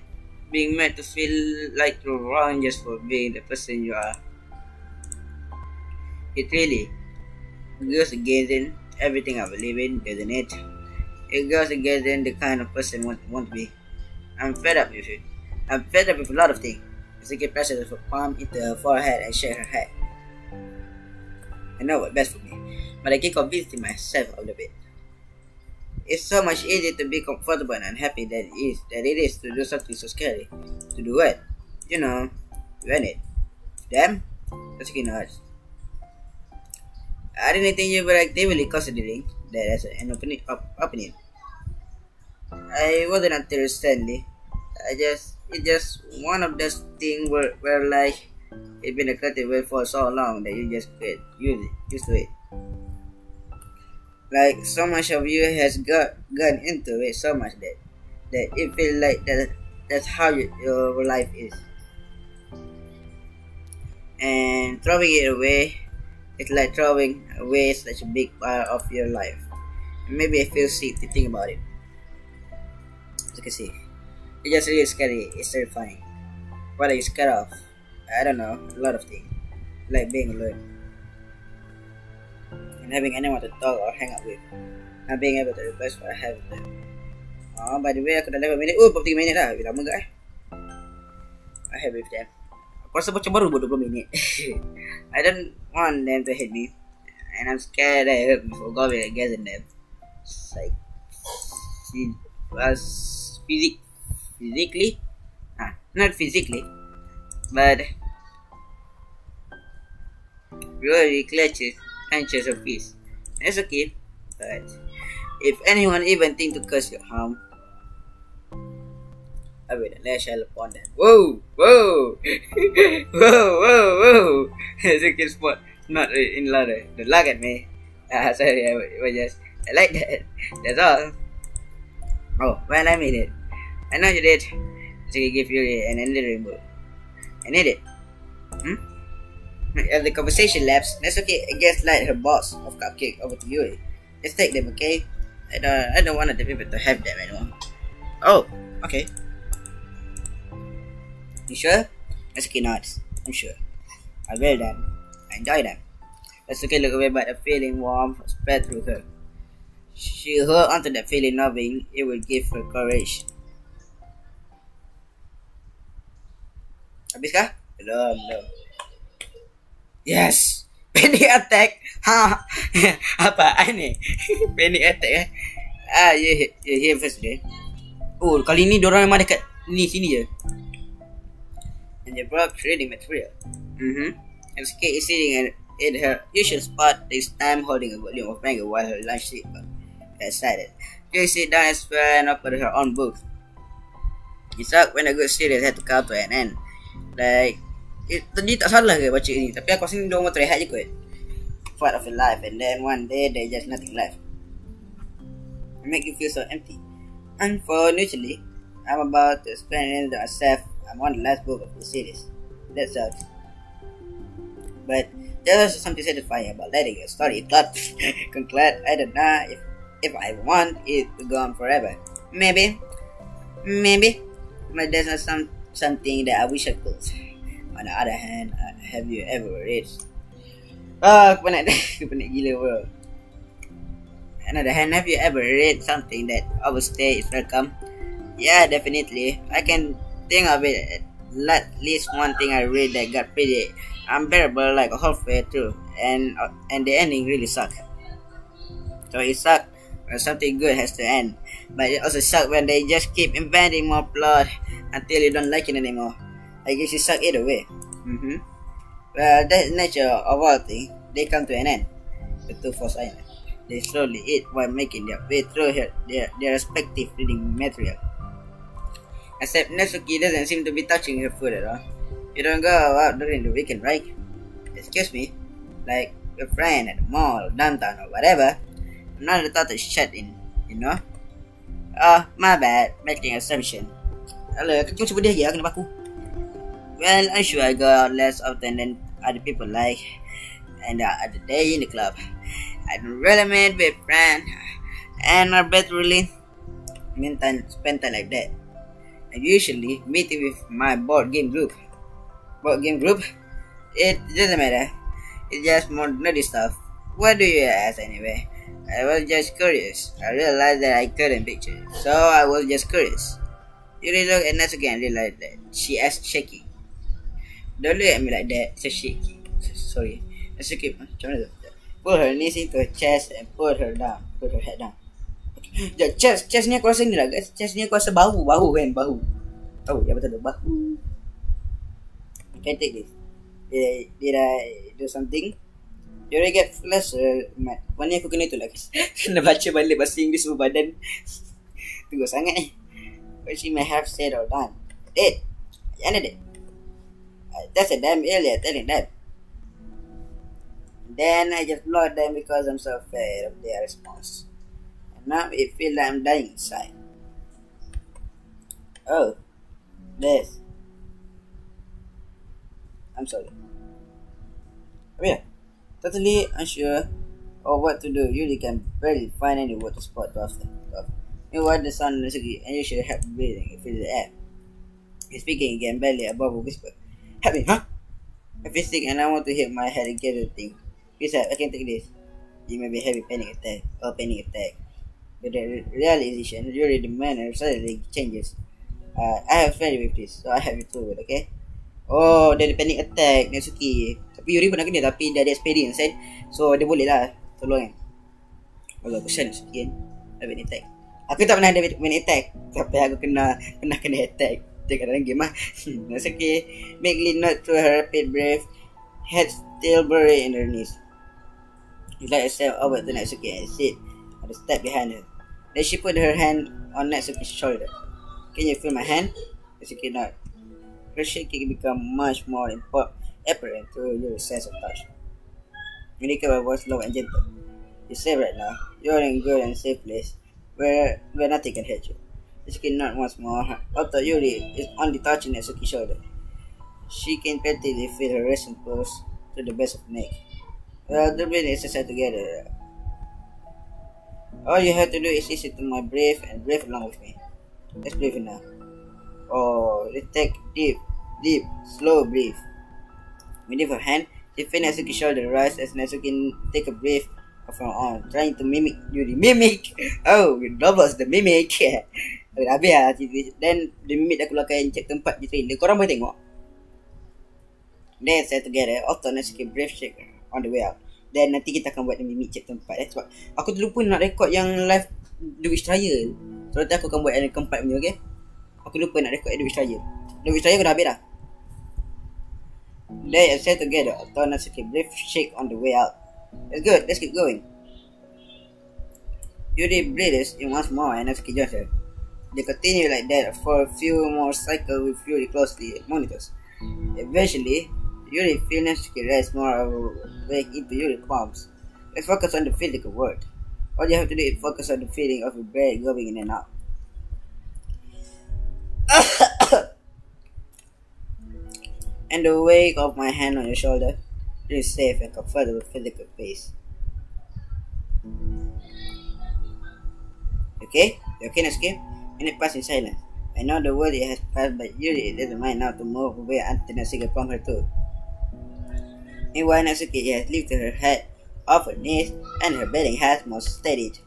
to feel like you're wrong just for being the person you are. It really goes against everything I believe in, doesn't it? It goes against the kind of person I want to be. I'm fed up with it. I'm fed up with a lot of things. Natsuki presses her palm into her forehead and shakes her head. I know what's best for me, but I keep convincing myself of it. It's so much easier to be comfortable and unhappy than it is to do something so scary. To do what? Run it. Damn? Natsuki nods. I didn't think you were actively considering that as an opinion. I wasn't until recently. It's just one of those things where like it's been a creative way for so long that you just get used to it. Like so much of you has gone into it so much that it feels like that's how your life is. And throwing it away, it's like throwing away such a big part of your life. And maybe I feel sick to think about it. As you can see, it's just really scary. It's terrifying. What are you scared of? I don't know, a lot of things. Like being alone. And having anyone to talk or hang out with. Not being able to replace what I have with them. By the way, aku dah 11 minit. 43 minit dah. Lama ke I have with them. Aku rasa macam baru buat 20 minit. I don't want them to hate me. And I'm scared they hurt me for going against them. It's like physically. Not physically. But really clenches her fist. It's okay. But if anyone even think to curse your harm, I will lash out upon them. Whoa! Whoa! It's a good spot. Not in ladder. Don't look at me. Sorry, I was just I like that. That's all. Oh, well, I made it. I know you did. So you give Yuri an ended rainbow. I need it. As the conversation lapsed, Natsuki gaslight her box of cupcake over to Yuri. Let's take them, okay? I don't want the people to have them anymore. Oh, okay. You sure? Natsuki nods. I'm sure. I will then. I enjoy them. Natsuki looked away, but a feeling warm spread through her. She held onto that feeling, knowing it would give her courage. Habis kah? Belum. Yes! Panic attack! Ha! Apaan ni? Panic attack you hear first day. Oh, kali ni diorang memang dekat sini je. And they brought reading material. Natsuki is sitting in her usual spot, this time holding a volume of manga while her lunch is excited. She sit down as well and open her own book. It sucked when a good series had to come to an end. Like, tadi tak salah ke baca ni, tapi aku rasa ni diorang terrehat je kot. Part of your life, and then one day there's just nothing left. It make you feel so empty. Unfortunately, I'm about to spend myself. I'm on the last book of the series. That sucks. But there's also something satisfying about letting a story plot conclude. I don't know if I want it to go on forever. Maybe, but there's not something that I wish I could. On the other hand, have you ever read? Aku penat gila bro. On the other hand, have you ever read something that overstay its welcome? Yeah, definitely. I can think of it. At least one thing I read that got pretty unbearable like halfway through, and the ending really sucked. So it sucked when something good has to end, but it also sucked when they just keep inventing more plot until you don't like it anymore. I guess it sucked either way. Well, that's nature of all things. They come to an end. The two force island. They slowly eat while making their way through their respective reading material. Except Natsuki doesn't seem to be touching her food at all. You don't go out during the weekend, right? Excuse me? Like a friend at the mall, downtown, or whatever. Another thought is shut in, you know? Oh, my bad, making assumption. Alah, kau cuba dia lagi, kena baku. Well, I'm sure I go out less often than other people like. And the other day in the club, I don't really meet with friends. And our bed really spend time like that. I usually meet with my board game group. It doesn't matter. It's just more nerdy stuff. What do you ask anyway? I was just curious. I realized that I couldn't picture it, so I was just curious. Yuri looked at Natsuki and realized that she asked shaking. Don't look at me like that, so shaky. Sorry. Natsuki, macam mana tu? Pull her knees into her chest and put her head down. Chest ni aku rasa ni lah guys. Chest ni aku rasa bahu kan, bahu. Oh, ya betul tu, bahu. Can I take this? Did I do something? You already get flash, Mat. Mana aku kena tu lah guys. Kena baca balik bahasa Inggeris semua badan. Tunggu sangat ni. What she may have said or done. Dead. Yana dead. That's a damn idiot telling that. Then I just blocked them because I'm so afraid of their response. And now it feels like I'm dying inside. Oh. This. I'm sorry. Oh yeah. Totally unsure of what to do. Yuri can barely find any water spot to after. Meanwhile, the sun is Natsuki and you should help breathing and feel the air. He's speaking again, barely above a whisper. Help me, huh? I feel sick and I want to hit my head and get the thing. Please help, I can take this. You may be having panic attack. With the realization, Yuri the manner suddenly changes. I have friend with this, so I have it too, okay? Oh, dia ada panic attack, Natsuki. Tapi Yuri pernah kena, tapi dia ada experience kan. So dia boleh lah tolong kan. Kalau kesian Natsuki kan, ada panic attack. Aku tak pernah ada panic attack, tapi aku pernah kena attack dekat dalam game lah. Natsuki meekly nod through her rapid breath, head still buried in her knees. She lied herself over to Natsuki and sit on the step behind her. Then she put her hand on Natsuki's shoulder. Can you feel my hand? Natsuki nodded. Her shaking became much more apparent to your sense of touch. Her voice low and gentle. You say right now, you're in a good and safe place where nothing can hurt you. Natsuki nodded once more. Although Yuri is only touching Natsuki's shoulder, she can practically feel her resting close to the base of the neck. Well, the breathing exercise together. All you have to do is listen to my breath and breathe along with me. Let's breathe now. Oh, let's take deep, slow breath. With her hand, she felt Natsuki's shoulder rise as Natsuki take a breath of her own, trying to mimic Yuri. Mimic! Oh, it doubles the mimic. Habis lah. Then, the mimic dah keluarkan cek tempat je trailer. Korang boleh tengok. Then, set together, auto Natsuki breath shake on the way out. Then, nanti kita akan buat mimic cek tempat. Sebab aku terlupa nak record yang live The Witch Trial. So, nanti aku akan buat yang keempat punya, okay? Aku lupa nak record The Witch Trial. The Witch Trial aku dah habis dah. They sat together, told Natsuki a brief shake on the way out. It's good, let's keep going. Yuri breathes in once more and Natsuki joins her. They continue like that for a few more cycles with Yuri closely monitors. Eventually, Yuri feels Natsuki rest more awake into Yuri's palms. Let's focus on the physical world. All you have to do is focus on the feeling of your brain going in and out. And the weight of my hand on your shoulder, it is safe and comfortable physical space. Okay? You can escape? And it passed in silence. I know the word it has passed, but Yuri doesn't mind now to move away until Natsuki from her too. Meanwhile, Natsuki has lifted her head off her knees and her breathing has more steadied.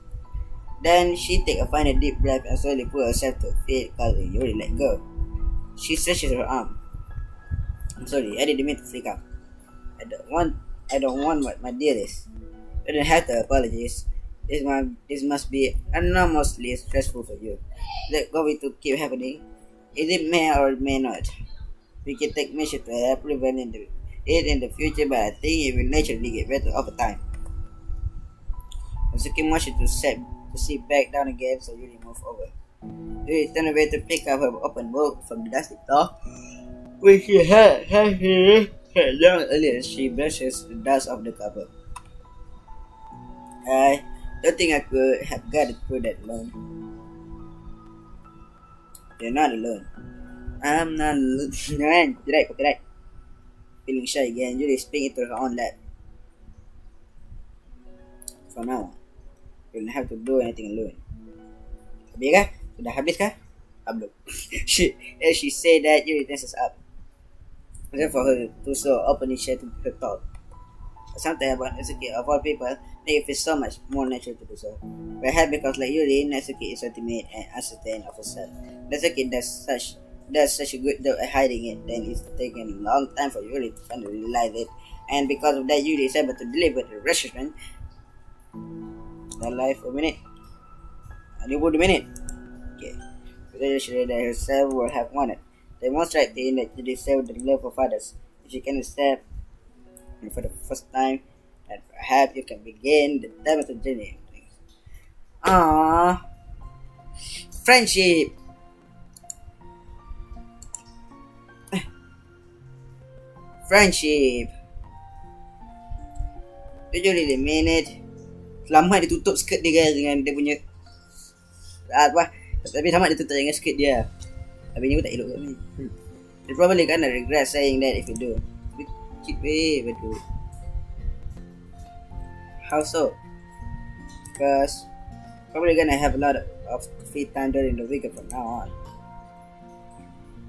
Then she takes a final deep breath and slowly pulls herself to her feet, causing Yuri let go. She stretches her arm. I'm sorry, I didn't mean to freak out. I don't want what my deal is. You don't have to apologize. This must be enormously stressful for you. Is that going to keep happening? It may or may not. We can take measures to help prevent it in the future, but I think it will naturally get better over time. Natsuki motioned to sit back down again so Yuri moved over. Yuri turned away to pick up her open book from the dusty door, which she had done earlier. She brushes the dust off the cover. I don't think I could have got it through that alone. You're not alone. I'm not alone. Copyright. Feeling shy again, Yuri spring into her own lap. For now, you don't have to do anything alone. Habis kah? Sudah habis kah? Belum. As she said that, Yuri tenses up. Except for her to so openly share to her thought. Something about Natsuki, of all people, make it feel so much more natural to do so. Perhaps because like Yuri, Natsuki is ultimate and uncertain of herself. Natsuki does such a good job at hiding it, then it's taken a long time for Yuri to finally realize it. And because of that, Yuri is able to deliver the reassurance. That life a minute. A minute. Okay. Reassured that herself would have wanted. Demonstrating that you deserve the love of others. If you can accept for the first time, and perhaps you can begin the dimensional journey. Ah, friendship. Friendship. Do you really mean it? Lama dia tutup skirt dia dengan dia punya apa? Tapi sama dia tutup dengan skirt dia. Tapi ni pun tak elok kat ni. You probably gonna regret saying that if you do. Keep betul. How so? Because probably gonna have a lot of free time during the weekend from now on.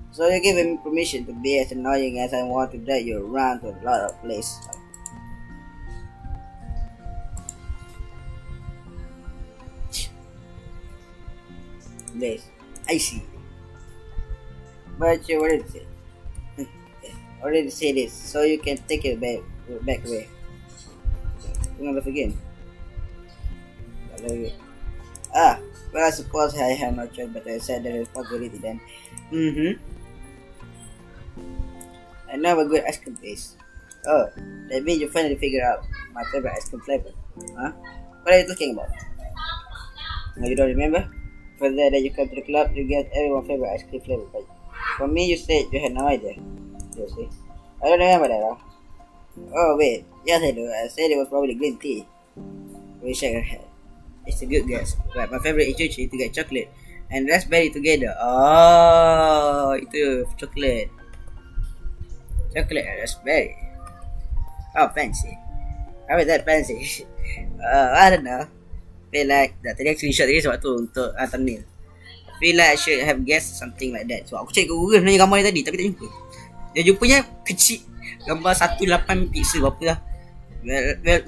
So you give him permission to be as annoying as I want to drag you around to a lot of places. I see. But you already said this, so you can take it back away. Don't laugh again. Well, I suppose I have no choice but I said the responsibility then. I know a good ice cream taste. Oh, that means you finally figured out my favorite ice cream flavor. Huh? What are you talking about? No, you don't remember? For that you come to the club, you get everyone's favorite ice cream flavor. But for me, you said you had no idea. You see? I don't remember that. Huh? Oh wait, yes I do. I said it was probably green tea. We shake her head. It's a good guess, but my favorite is usually to get chocolate and raspberry together. Oh, itu chocolate and raspberry. Oh, fancy. How is that fancy? I don't know. Feel like tadi aku screenshot tadi sebab tu untuk thumbnail. Feel like I should have guessed something like that. So aku cek ke Google sebenarnya gambar dia tadi tapi tak jumpa. Dia jumpanya kecil. Gambar 18 pixel berapa lah.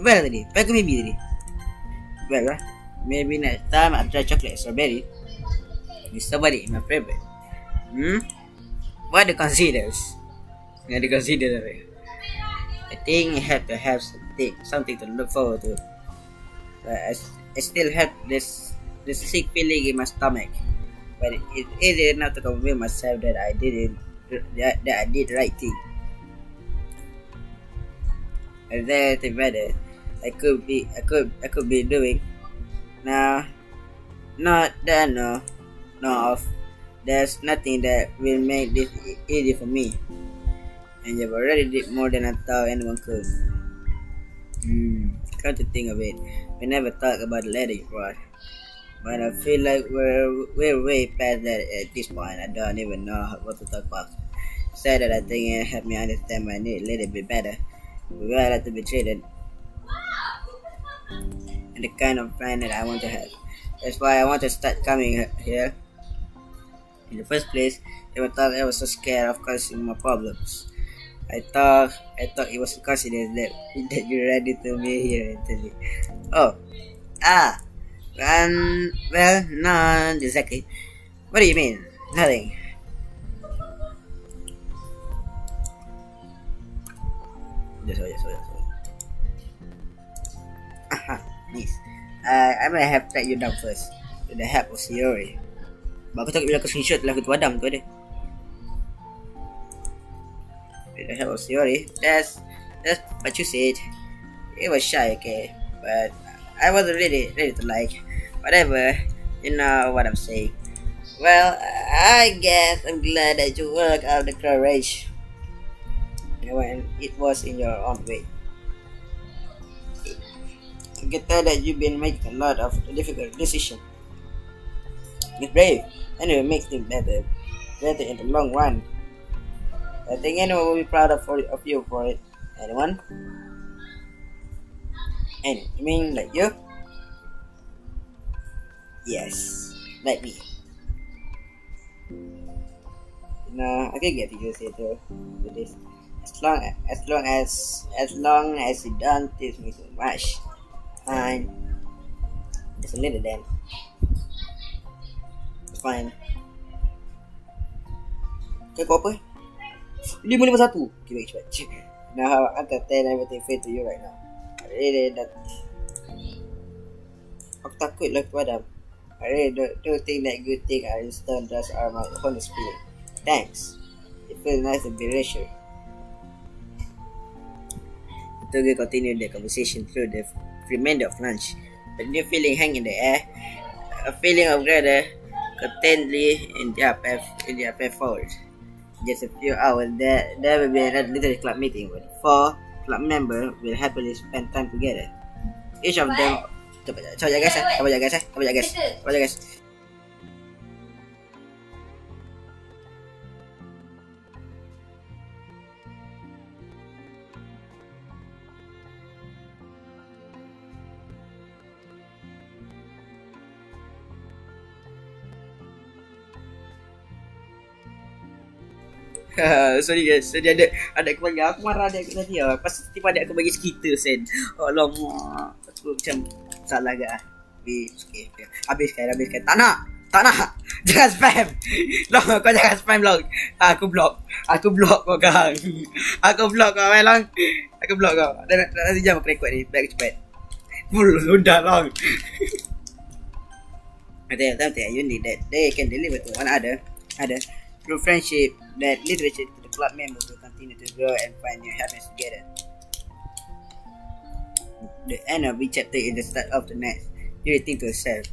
Well tadi. Well ke maybe tadi? Well lah. Maybe next time I try chocolate strawberry. With somebody my favorite. What the considers? Yang dia consider right? I think you have to have something to look forward to. But I still have this sick feeling in my stomach. But it is enough to convince myself that I did the right thing. Is there anything better I could be doing? Now, not that no of. There's nothing that will make this easy for me. And you've already did more than I thought anyone could. Come to think of it, we never talked about the letter you brought. But I feel like we're way past that at this point. I don't even know what to talk about. Said that I think it helped me understand my need a little bit better. We all have to be treated and the kind of friend that I want to have. That's why I want to start coming here. In the first place, every time I was so scared of causing my problems. I thought it was a coincidence that you read it to me here and tell me. Oh, ah, well, not exactly. What do you mean? Nothing. Just. Aha, nice. I might have tracked you down first with the help of Yuri. But aku takut bila aku screenshot lagu tu Adam tu ada. With the help of Yuri, that's what you said. It was shy, okay, but I wasn't really ready to like. Whatever, you know what I'm saying. Well, I guess I'm glad that you worked out the courage when it was in your own way. I can tell that you've been making a lot of difficult decisions. You're brave, and it makes things better in the long run. I think anyone will be proud of you for it. Anyone? Any? You mean like you? Yes, like me. No, I can get to use it too. With this, as long as it don't teach me too much. Fine. Just a little then. It's fine. Okay, kau apa? 551. Okay, wait. Now I can tell everything fair to you right now. I really don't. Aku takut lah kepada. I really don't think that good thing are installed just are my own spirit. Thanks. It feels nice to be reassured. So we continue the conversation through the remainder of lunch. A new feeling hang in the air. A feeling of greater contently in their path forward. Just a few hours, there will be another little club meeting where 4 club members will happily spend time together. Each of them. Coba guys. Sorry guys, so dia ada aku bagi aku marah dia aku tadi pas tiba adik aku bagi cerita sen. Alamak, aku macam salah ke okay. Habiskan. Tak nak. Jangan spam. Long, kau jangan spam long. Aku block kau kang. Aku block kau long. Aku block kau. Dah sejam aku record ni, baik cepat. Ludah long. I tell you need that they can deliver to one other through friendship, that literature to the club members will continue to grow and find new happiness together. The end of each chapter is the start of the next. You think to yourself,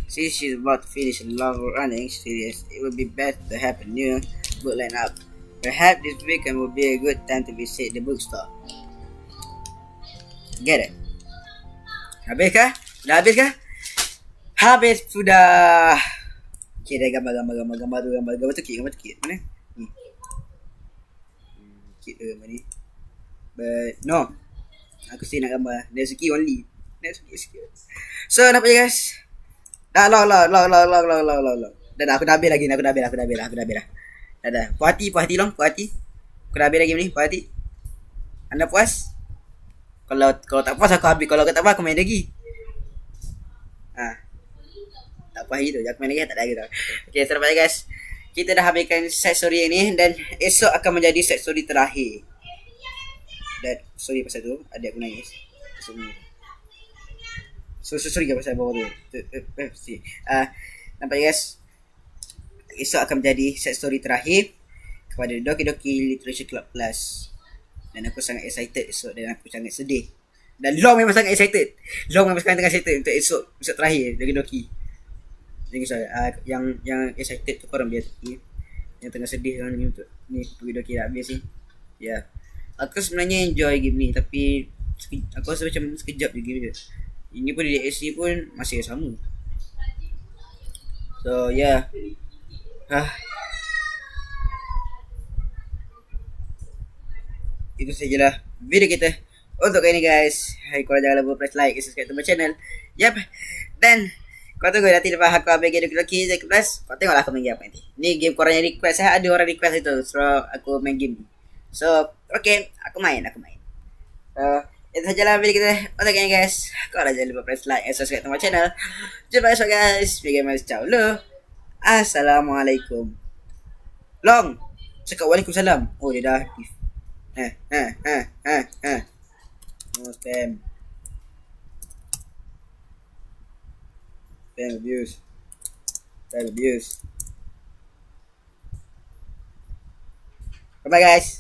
since she's about to finish a long-running series, it would be best to have a new book line up. Perhaps this weekend would be a good time to visit the bookstore. Get it? Habis kah? Dah habis kah? Habis sudah. Okay, dah gambar tu kit. Mana? Ni. Kit tu gambar ni. But no. Aku still nak gambar Natsuki only. Natsuki. So nampak je guys. Dah long. Dah aku dah habis lagi ni. Aku dah habis. Dah. Puas hati long. Aku dah habis lagi ni. Puas hati. Anda puas? Kalau tak puas aku habis. Kalau tak puas aku main lagi. Tak puas gitu, aku main lagi tak ada lagi tau. Okay, so nampak je guys, kita dah habiskan set story yang ni. Dan esok akan menjadi set story terakhir. Dan sorry pasal tu, adik aku nangis. Sorry ke pasal bawah tu. Nampak je guys, esok akan menjadi set story terakhir kepada Doki Doki Literature Club Plus. Dan aku sangat excited esok. Dan aku sangat sedih. Dan Long memang sangat excited. Long memang sekarang tengah excited untuk esok terakhir Doki-Doki. Jadi saya yang excited tu korang biar tepi. Yang tengah sedih kan ni untuk ni Doki-Doki dah habis ni. Ya. Aku sebenarnya enjoy game ni tapi aku rasa macam sekejap je game dia. Ini pun DLC pun masih sama. So yeah. Itu sajalah video kita untuk kali ni guys. Hai, korang jangan lupa press like, subscribe to my channel. Yap. Dan kau tunggu nanti lepas aku ambil game Doki Doki Plus. Kau tengoklah aku main game apa nanti. Ni game korang yang request. Ada orang request itu. So aku main game ni. So okay, aku main. Itu sajalah video kita untuk kali ni guys. Korang jangan lupa press like and subscribe to my channel. Jumpa esok guys. Video game ciao lo. Assalamualaikum. Long. Cakap waalaikumsalam. Oh dia dah aktif. No spam. Spam abuse. Bye guys.